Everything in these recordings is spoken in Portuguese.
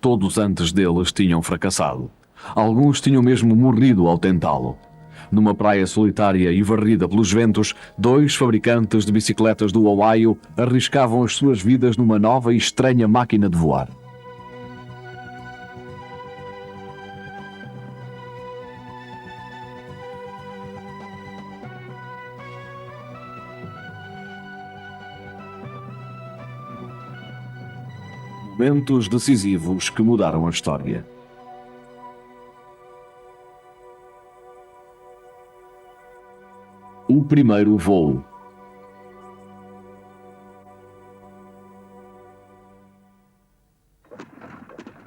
Todos antes deles tinham fracassado. Alguns tinham mesmo morrido ao tentá-lo. Numa praia solitária e varrida pelos ventos, 2 fabricantes de bicicletas do Ohio arriscavam as suas vidas numa nova e estranha máquina de voar. Momentos decisivos que mudaram a história. O primeiro voo.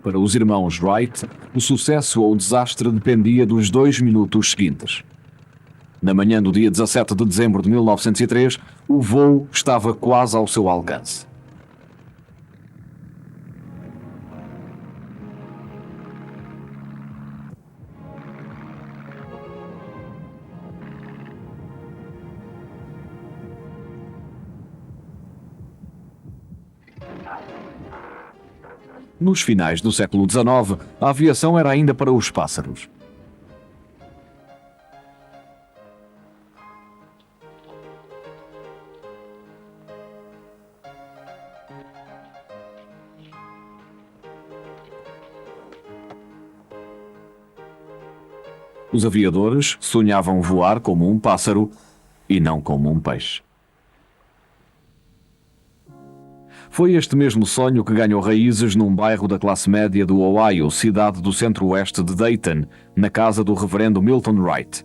Para os irmãos Wright, o sucesso ou o desastre dependia dos 2 minutos seguintes. Na manhã do dia 17 de dezembro de 1903, o voo estava quase ao seu alcance. Nos finais do século XIX, a aviação era ainda para os pássaros. Os aviadores sonhavam voar como um pássaro e não como um peixe. Foi este mesmo sonho que ganhou raízes num bairro da classe média do Ohio, cidade do centro-oeste de Dayton, na casa do reverendo Milton Wright.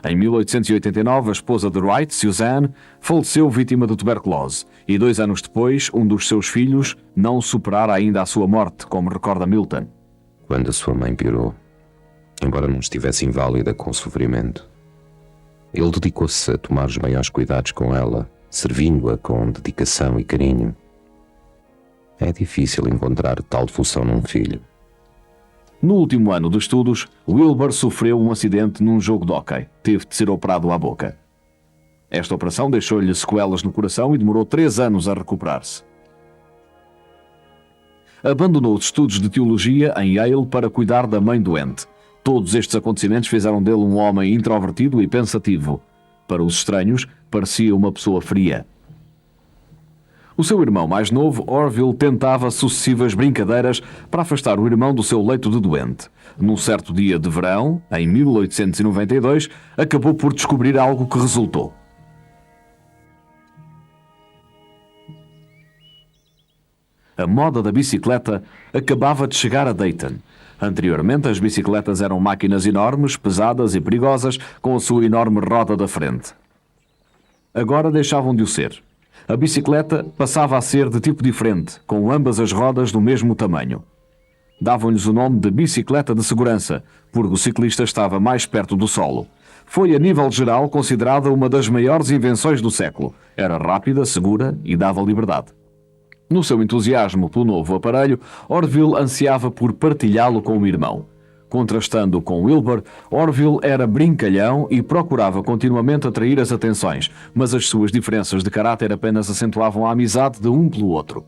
Em 1889, a esposa de Wright, Suzanne, faleceu vítima de tuberculose e 2 anos depois, um dos seus filhos não superara ainda a sua morte, como recorda Milton. Quando a sua mãe pirou, embora não estivesse inválida com sofrimento, ele dedicou-se a tomar os maiores cuidados com ela, servindo-a com dedicação e carinho. É difícil encontrar tal devoção num filho. No último ano de estudos, Wilbur sofreu um acidente num jogo de hóquei. Teve de ser operado à boca. Esta operação deixou-lhe sequelas no coração e demorou 3 anos a recuperar-se. Abandonou os estudos de teologia em Yale para cuidar da mãe doente. Todos estes acontecimentos fizeram dele um homem introvertido e pensativo. Para os estranhos, parecia uma pessoa fria. O seu irmão mais novo, Orville, tentava sucessivas brincadeiras para afastar o irmão do seu leito de doente. Num certo dia de verão, em 1892, acabou por descobrir algo que resultou. A moda da bicicleta acabava de chegar a Dayton. Anteriormente, as bicicletas eram máquinas enormes, pesadas e perigosas, com a sua enorme roda da frente. Agora deixavam de o ser. A bicicleta passava a ser de tipo diferente, com ambas as rodas do mesmo tamanho. Davam-lhes o nome de bicicleta de segurança, porque o ciclista estava mais perto do solo. Foi, a nível geral, considerada uma das maiores invenções do século. Era rápida, segura e dava liberdade. No seu entusiasmo pelo novo aparelho, Orville ansiava por partilhá-lo com o irmão. Contrastando com Wilbur, Orville era brincalhão e procurava continuamente atrair as atenções, mas as suas diferenças de caráter apenas acentuavam a amizade de um pelo outro.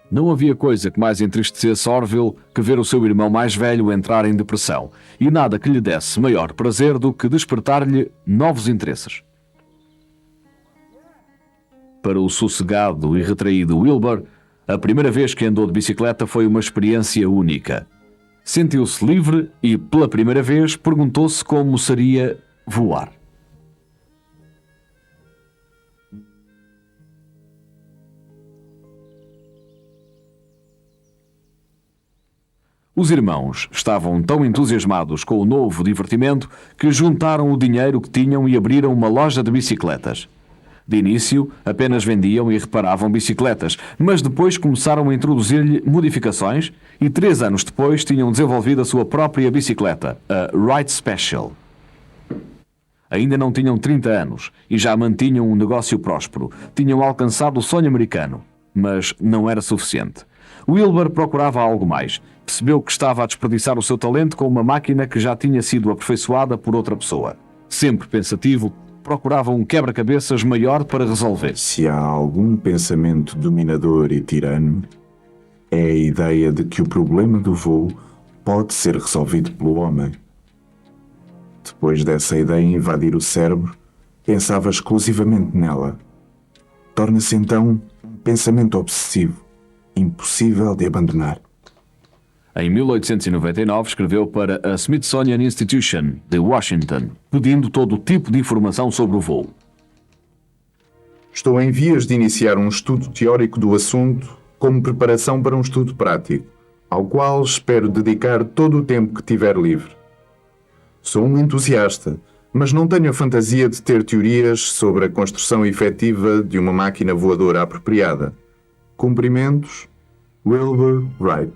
Não havia coisa que mais entristecesse Orville que ver o seu irmão mais velho entrar em depressão, e nada que lhe desse maior prazer do que despertar-lhe novos interesses. Para o sossegado e retraído Wilbur, a primeira vez que andou de bicicleta foi uma experiência única. Sentiu-se livre e, pela primeira vez, perguntou-se como seria voar. Os irmãos estavam tão entusiasmados com o novo divertimento que juntaram o dinheiro que tinham e abriram uma loja de bicicletas. De início, apenas vendiam e reparavam bicicletas, mas depois começaram a introduzir-lhe modificações e 3 anos depois tinham desenvolvido a sua própria bicicleta, a Wright Special. Ainda não tinham 30 anos e já mantinham um negócio próspero. Tinham alcançado o sonho americano, mas não era suficiente. Wilbur procurava algo mais. Percebeu que estava a desperdiçar o seu talento com uma máquina que já tinha sido aperfeiçoada por outra pessoa. Sempre pensativo, procurava um quebra-cabeças maior para resolver. Se há algum pensamento dominador e tirano, é a ideia de que o problema do voo pode ser resolvido pelo homem. Depois dessa ideia invadir o cérebro, pensava exclusivamente nela. Torna-se então um pensamento obsessivo, impossível de abandonar. Em 1899 escreveu para a Smithsonian Institution, de Washington, pedindo todo tipo de informação sobre o voo. Estou em vias de iniciar um estudo teórico do assunto como preparação para um estudo prático, ao qual espero dedicar todo o tempo que tiver livre. Sou um entusiasta, mas não tenho a fantasia de ter teorias sobre a construção efetiva de uma máquina voadora apropriada. Cumprimentos, Wilbur Wright.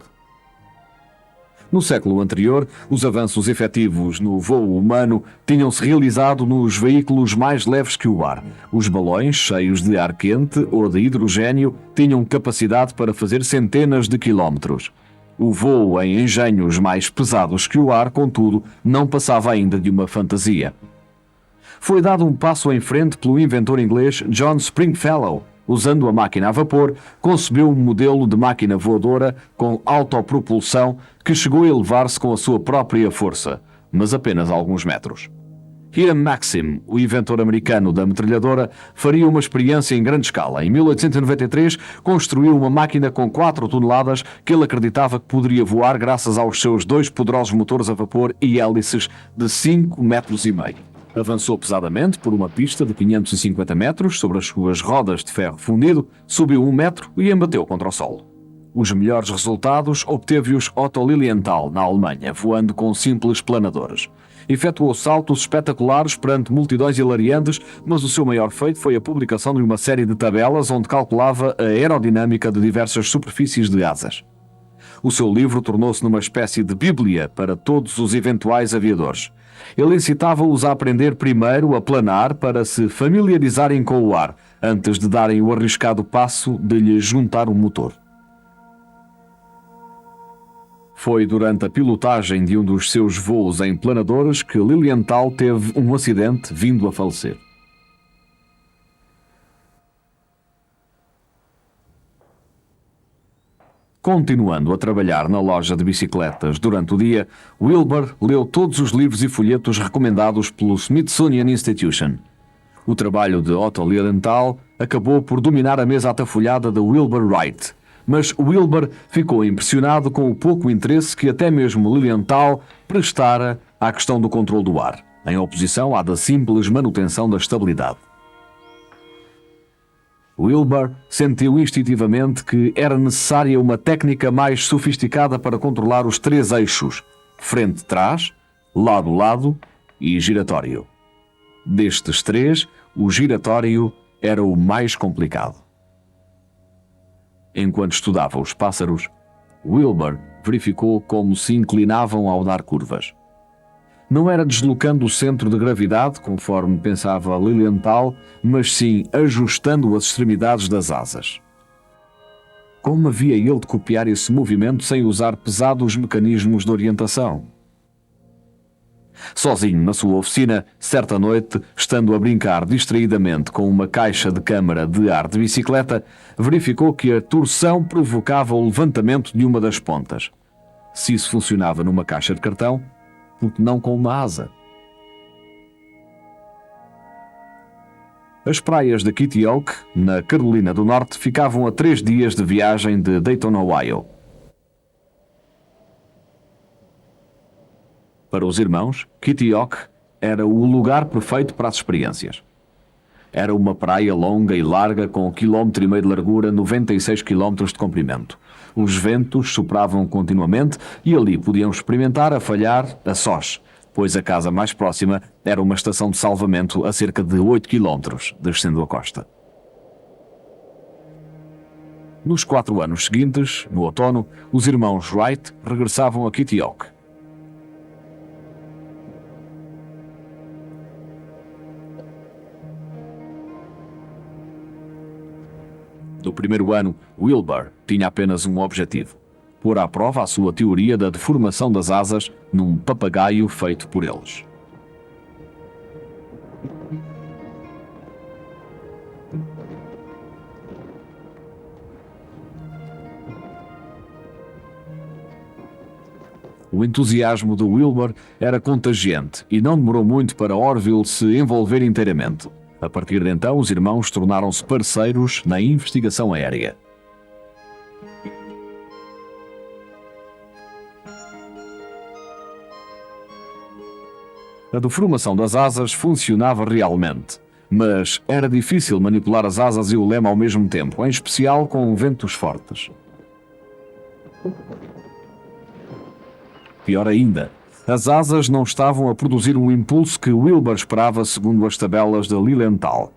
No século anterior, os avanços efetivos no voo humano tinham-se realizado nos veículos mais leves que o ar. Os balões, cheios de ar quente ou de hidrogênio, tinham capacidade para fazer centenas de quilómetros. O voo em engenhos mais pesados que o ar, contudo, não passava ainda de uma fantasia. Foi dado um passo em frente pelo inventor inglês John Stringfellow. Usando a máquina a vapor, concebeu um modelo de máquina voadora com autopropulsão que chegou a elevar-se com a sua própria força, mas apenas alguns metros. Hiram Maxim, o inventor americano da metralhadora, faria uma experiência em grande escala. Em 1893, construiu uma máquina com 4 toneladas que ele acreditava que poderia voar graças aos seus 2 poderosos motores a vapor e hélices de 5,5 metros. Avançou pesadamente por uma pista de 550 metros sobre as suas rodas de ferro fundido, subiu 1 metro e embateu contra o solo. Os melhores resultados obteve-os Otto Lilienthal, na Alemanha, voando com simples planadores. Efetuou saltos espetaculares perante multidões hilariantes, mas o seu maior feito foi a publicação de uma série de tabelas onde calculava a aerodinâmica de diversas superfícies de asas. O seu livro tornou-se numa espécie de bíblia para todos os eventuais aviadores. Ele incitava-os a aprender primeiro a planar para se familiarizarem com o ar, antes de darem o arriscado passo de lhe juntar um motor. Foi durante a pilotagem de um dos seus voos em planadores que Lilienthal teve um acidente, vindo a falecer. Continuando a trabalhar na loja de bicicletas durante o dia, Wilbur leu todos os livros e folhetos recomendados pelo Smithsonian Institution. O trabalho de Otto Lilienthal acabou por dominar a mesa atafolhada de Wilbur Wright, mas Wilbur ficou impressionado com o pouco interesse que até mesmo Lilienthal prestara à questão do controle do ar, em oposição à da simples manutenção da estabilidade. Wilbur sentiu instintivamente que era necessária uma técnica mais sofisticada para controlar os 3 eixos, frente-trás, lado-lado e giratório. Destes 3, o giratório era o mais complicado. Enquanto estudava os pássaros, Wilbur verificou como se inclinavam ao dar curvas. Não era deslocando o centro de gravidade, conforme pensava Lilienthal, mas sim ajustando as extremidades das asas. Como havia ele de copiar esse movimento sem usar pesados mecanismos de orientação? Sozinho na sua oficina, certa noite, estando a brincar distraidamente com uma caixa de câmara de ar de bicicleta, verificou que a torção provocava o levantamento de uma das pontas. Se isso funcionava numa caixa de cartão, porque não com uma asa? As praias de Kitty Hawk, na Carolina do Norte, ficavam a 3 dias de viagem de Dayton, Ohio. Para os irmãos, Kitty Hawk era o lugar perfeito para as experiências. Era uma praia longa e larga com 1,5 km de largura, 96 km de comprimento. Os ventos sopravam continuamente e ali podiam experimentar a falhar a sós, pois a casa mais próxima era uma estação de salvamento a cerca de 8 km, descendo a costa. Nos 4 anos seguintes, no outono, os irmãos Wright regressavam a Kitty Hawk. No primeiro ano, Wilbur tinha apenas um objetivo: pôr à prova a sua teoria da deformação das asas num papagaio feito por eles. O entusiasmo de Wilbur era contagiante e não demorou muito para Orville se envolver inteiramente. A partir de então, os irmãos tornaram-se parceiros na investigação aérea. A deformação das asas funcionava realmente, mas era difícil manipular as asas e o leme ao mesmo tempo, em especial com ventos fortes. Pior ainda, as asas não estavam a produzir o impulso que Wilbur esperava segundo as tabelas de Lilienthal.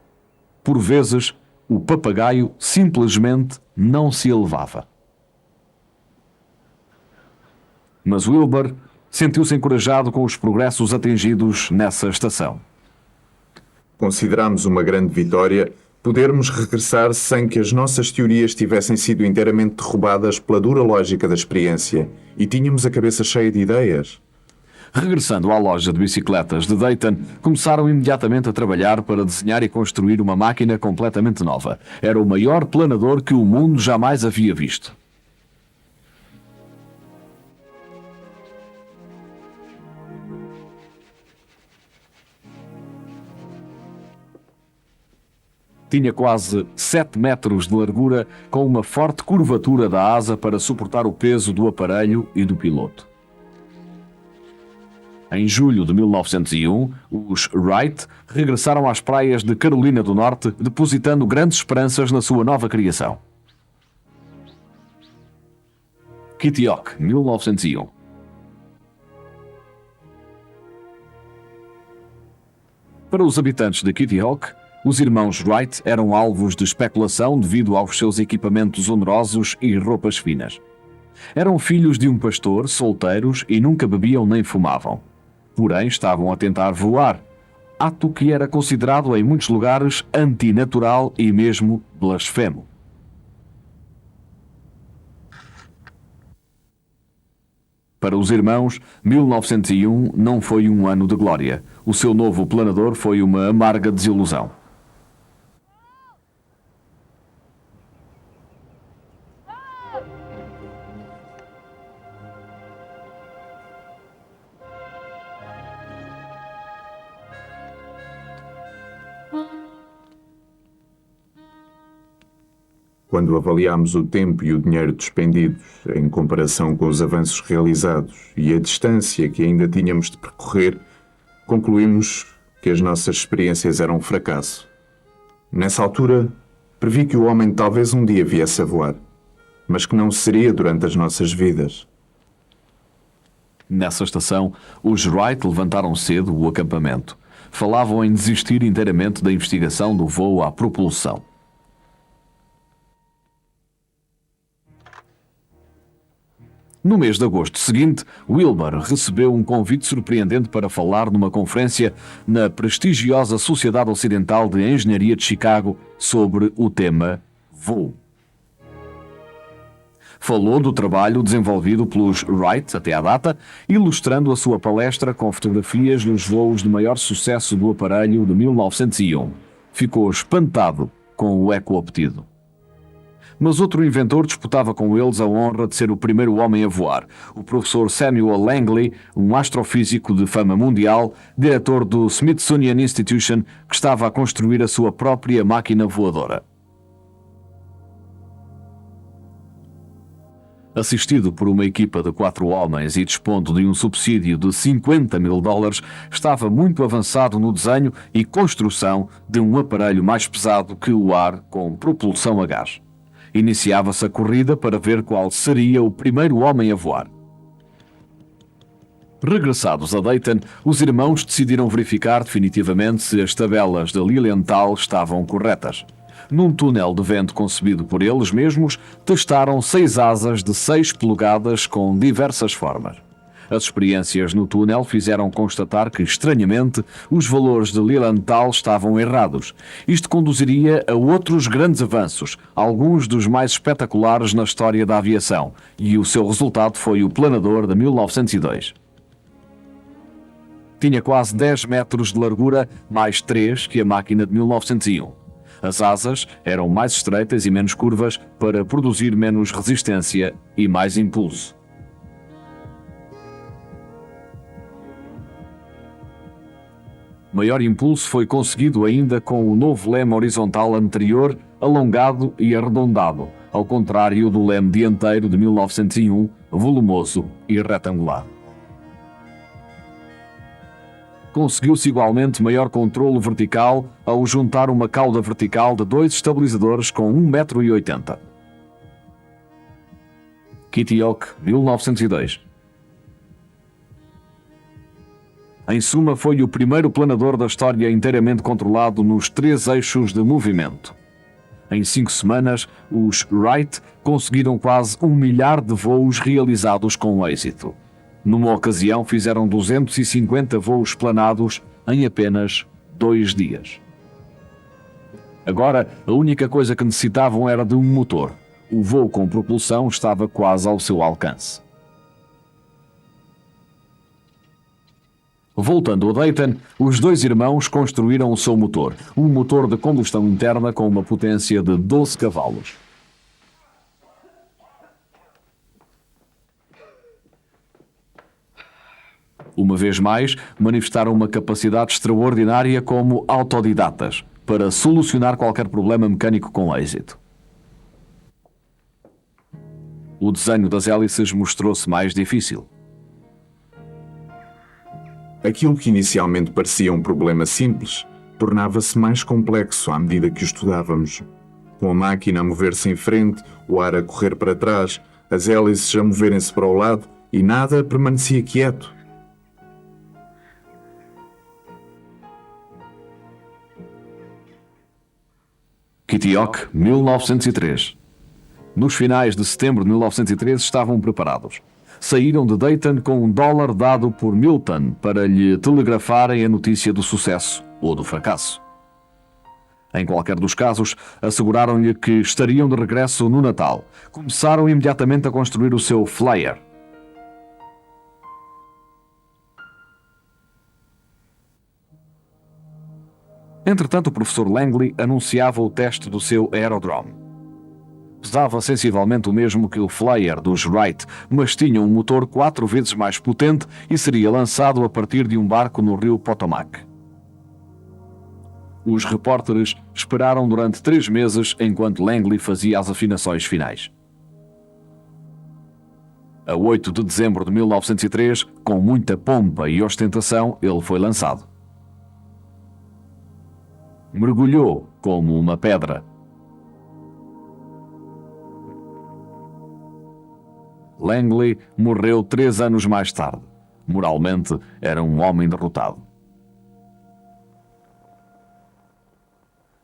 Por vezes, o papagaio simplesmente não se elevava. Mas Wilbur sentiu-se encorajado com os progressos atingidos nessa estação. Consideramos uma grande vitória podermos regressar sem que as nossas teorias tivessem sido inteiramente derrubadas pela dura lógica da experiência e tínhamos a cabeça cheia de ideias. Regressando à loja de bicicletas de Dayton, começaram imediatamente a trabalhar para desenhar e construir uma máquina completamente nova. Era o maior planador que o mundo jamais havia visto. Tinha quase 7 metros de largura, com uma forte curvatura da asa para suportar o peso do aparelho e do piloto. Em julho de 1901, os Wright regressaram às praias de Carolina do Norte, depositando grandes esperanças na sua nova criação. Kitty Hawk, 1901. Para os habitantes de Kitty Hawk, os irmãos Wright eram alvos de especulação devido aos seus equipamentos onerosos e roupas finas. Eram filhos de um pastor, solteiros e nunca bebiam nem fumavam. Porém, estavam a tentar voar, ato que era considerado em muitos lugares antinatural e mesmo blasfemo. Para os irmãos, 1901 não foi um ano de glória. O seu novo planador foi uma amarga desilusão. Quando avaliamos o tempo e o dinheiro despendidos em comparação com os avanços realizados e a distância que ainda tínhamos de percorrer, concluímos que as nossas experiências eram um fracasso. Nessa altura, previ que o homem talvez um dia viesse a voar, mas que não seria durante as nossas vidas. Nessa estação, os Wright levantaram cedo o acampamento. Falavam em desistir inteiramente da investigação do voo à propulsão. No mês de agosto seguinte, Wilbur recebeu um convite surpreendente para falar numa conferência na prestigiosa Sociedade Ocidental de Engenharia de Chicago sobre o tema voo. Falou do trabalho desenvolvido pelos Wright até à data, ilustrando a sua palestra com fotografias dos voos de maior sucesso do aparelho de 1901. Ficou espantado com o eco obtido. Mas outro inventor disputava com eles a honra de ser o primeiro homem a voar, o professor Samuel Langley, um astrofísico de fama mundial, diretor do Smithsonian Institution, que estava a construir a sua própria máquina voadora. Assistido por uma equipa de 4 homens e dispondo de um subsídio de $50.000, estava muito avançado no desenho e construção de um aparelho mais pesado que o ar com propulsão a gás. Iniciava-se a corrida para ver qual seria o primeiro homem a voar. Regressados a Dayton, os irmãos decidiram verificar definitivamente se as tabelas de Lilienthal estavam corretas. Num túnel de vento concebido por eles mesmos, testaram 6 asas de 6 polegadas com diversas formas. As experiências no túnel fizeram constatar que, estranhamente, os valores de Lilienthal estavam errados. Isto conduziria a outros grandes avanços, alguns dos mais espetaculares na história da aviação, e o seu resultado foi o planador de 1902. Tinha quase 10 metros de largura, mais 3 que a máquina de 1901. As asas eram mais estreitas e menos curvas para produzir menos resistência e mais impulso. Maior impulso foi conseguido ainda com o novo leme horizontal anterior, alongado e arredondado, ao contrário do leme dianteiro de 1901, volumoso e retangular. Conseguiu-se igualmente maior controlo vertical ao juntar uma cauda vertical de 2 estabilizadores com 1,80 m. Kitty-Hawk, 1902. Em suma, foi o primeiro planador da história inteiramente controlado nos 3 eixos de movimento. Em 5 semanas, os Wright conseguiram quase 1 milhar de voos realizados com êxito. Numa ocasião, fizeram 250 voos planados em apenas 2 dias. Agora, a única coisa que necessitavam era de um motor. O voo com propulsão estava quase ao seu alcance. Voltando a Dayton, os 2 irmãos construíram o seu motor, um motor de combustão interna com uma potência de 12 cavalos. Uma vez mais, manifestaram uma capacidade extraordinária como autodidatas, para solucionar qualquer problema mecânico com êxito. O desenho das hélices mostrou-se mais difícil. Aquilo que inicialmente parecia um problema simples, tornava-se mais complexo à medida que o estudávamos. Com a máquina a mover-se em frente, o ar a correr para trás, as hélices a moverem-se para o lado e nada permanecia quieto. Kitty-Hawk, 1903. Nos finais de setembro de 1913 estavam preparados. Saíram de Dayton com $1 dado por Milton para lhe telegrafarem a notícia do sucesso ou do fracasso. Em qualquer dos casos, asseguraram-lhe que estariam de regresso no Natal. Começaram imediatamente a construir o seu Flyer. Entretanto, o professor Langley anunciava o teste do seu aerodrome. Pesava sensivelmente o mesmo que o Flyer dos Wright, mas tinha um motor 4 vezes mais potente e seria lançado a partir de um barco no rio Potomac. Os repórteres esperaram durante 3 meses enquanto Langley fazia as afinações finais. A 8 de dezembro de 1903, com muita pompa e ostentação, ele foi lançado. Mergulhou como uma pedra. Langley morreu 3 anos mais tarde. Moralmente, era um homem derrotado.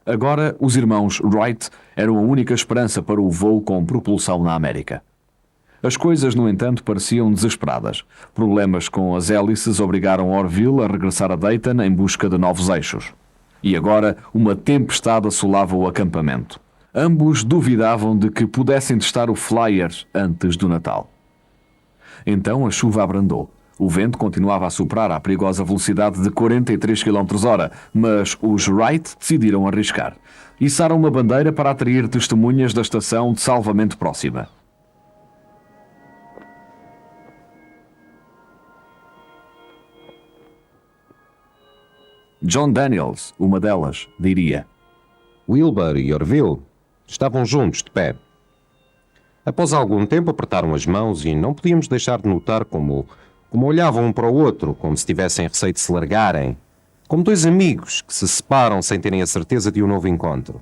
Agora, os irmãos Wright eram a única esperança para o voo com propulsão na América. As coisas, no entanto, pareciam desesperadas. Problemas com as hélices obrigaram Orville a regressar a Dayton em busca de novos eixos. E agora, uma tempestade assolava o acampamento. Ambos duvidavam de que pudessem testar o Flyer antes do Natal. Então a chuva abrandou. O vento continuava a soprar à perigosa velocidade de 43 km/h, mas os Wright decidiram arriscar. Içaram uma bandeira para atrair testemunhas da estação de salvamento próxima. John Daniels, uma delas, diria: Wilbur e Orville estavam juntos, de pé. Após algum tempo apertaram as mãos e não podíamos deixar de notar como olhavam um para o outro, como se tivessem receio de se largarem, como 2 amigos que se separam sem terem a certeza de um novo encontro.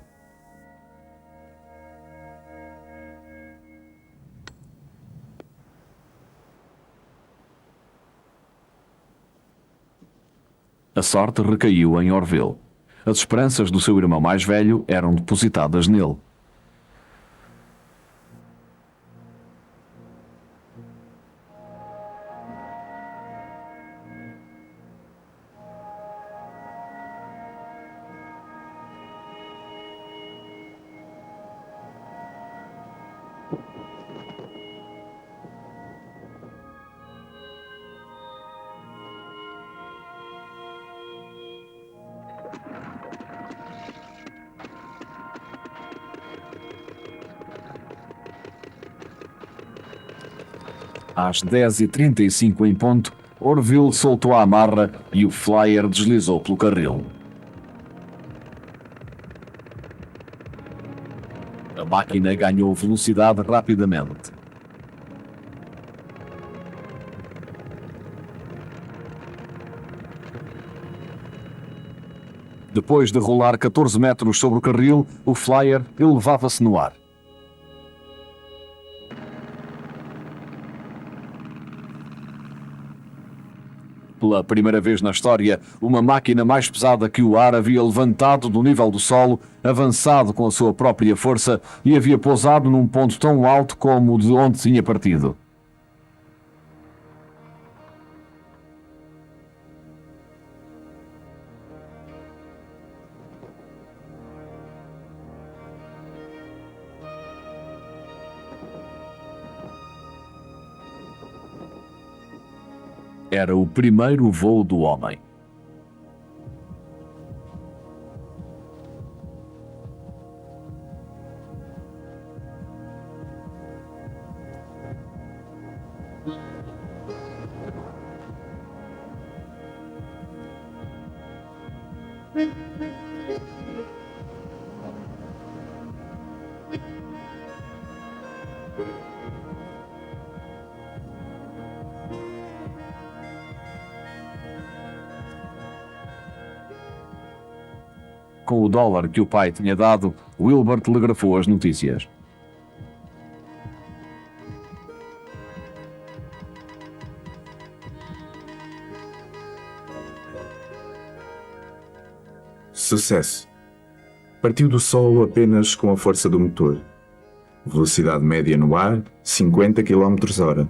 A sorte recaiu em Orville. As esperanças do seu irmão mais velho eram depositadas nele. Às 10h35 em ponto, Orville soltou a amarra e o Flyer deslizou pelo carril. A máquina ganhou velocidade rapidamente. Depois de rolar 14 metros sobre o carril, o Flyer elevava-se no ar. Pela primeira vez na história, uma máquina mais pesada que o ar havia levantado do nível do solo, avançado com a sua própria força e havia pousado num ponto tão alto como de onde tinha partido. Era o primeiro voo do homem. Com o dólar que o pai tinha dado, Wilbur telegrafou as notícias. Sucesso. Partiu do solo apenas com a força do motor. Velocidade média no ar, 50 km/h.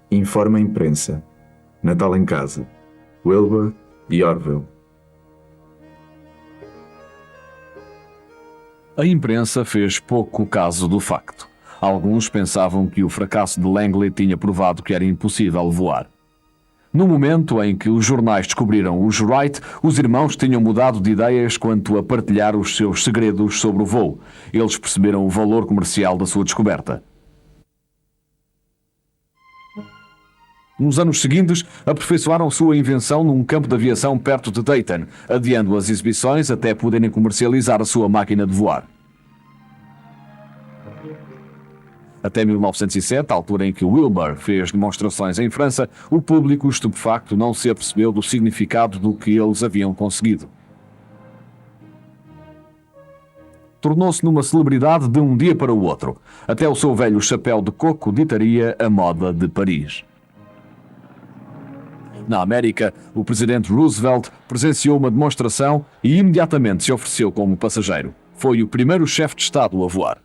Informa a imprensa. Natal em casa. Wilbur e Orville. A imprensa fez pouco caso do facto. Alguns pensavam que o fracasso de Langley tinha provado que era impossível voar. No momento em que os jornais descobriram os Wright, os irmãos tinham mudado de ideias quanto a partilhar os seus segredos sobre o voo. Eles perceberam o valor comercial da sua descoberta. Nos anos seguintes, aperfeiçoaram sua invenção num campo de aviação perto de Dayton, adiando as exibições até poderem comercializar a sua máquina de voar. Até 1907, a altura em que Wilbur fez demonstrações em França, o público estupefacto não se apercebeu do significado do que eles haviam conseguido. Tornou-se numa celebridade de um dia para o outro. Até o seu velho chapéu de coco ditaria a moda de Paris. Na América, o presidente Roosevelt presenciou uma demonstração e imediatamente se ofereceu como passageiro. Foi o primeiro chefe de Estado a voar.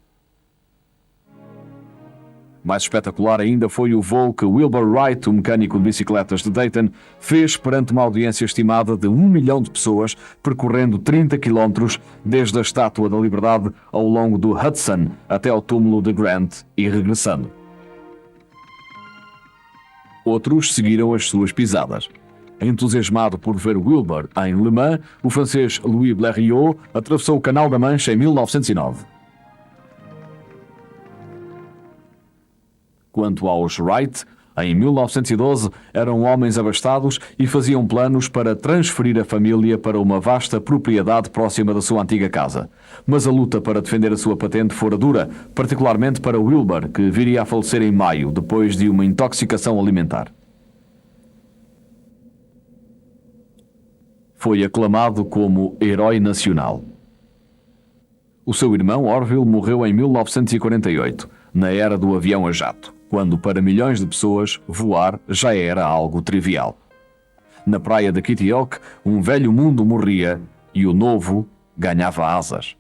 Mais espetacular ainda foi o voo que Wilbur Wright, o mecânico de bicicletas de Dayton, fez perante uma audiência estimada de 1 milhão de pessoas, percorrendo 30 quilómetros desde a Estátua da Liberdade ao longo do Hudson até ao túmulo de Grant e regressando. Outros seguiram as suas pisadas. Entusiasmado por ver Wilbur em Le Mans, o francês Louis Blériot atravessou o Canal da Mancha em 1909. Quanto aos Wright, em 1912 eram homens abastados e faziam planos para transferir a família para uma vasta propriedade próxima da sua antiga casa. Mas a luta para defender a sua patente fora dura, particularmente para Wilbur, que viria a falecer em maio depois de uma intoxicação alimentar. Foi aclamado como herói nacional. O seu irmão Orville morreu em 1948, na era do avião a jato, quando para milhões de pessoas voar já era algo trivial. Na praia de Kitty Hawk, um velho mundo morria e o novo ganhava asas.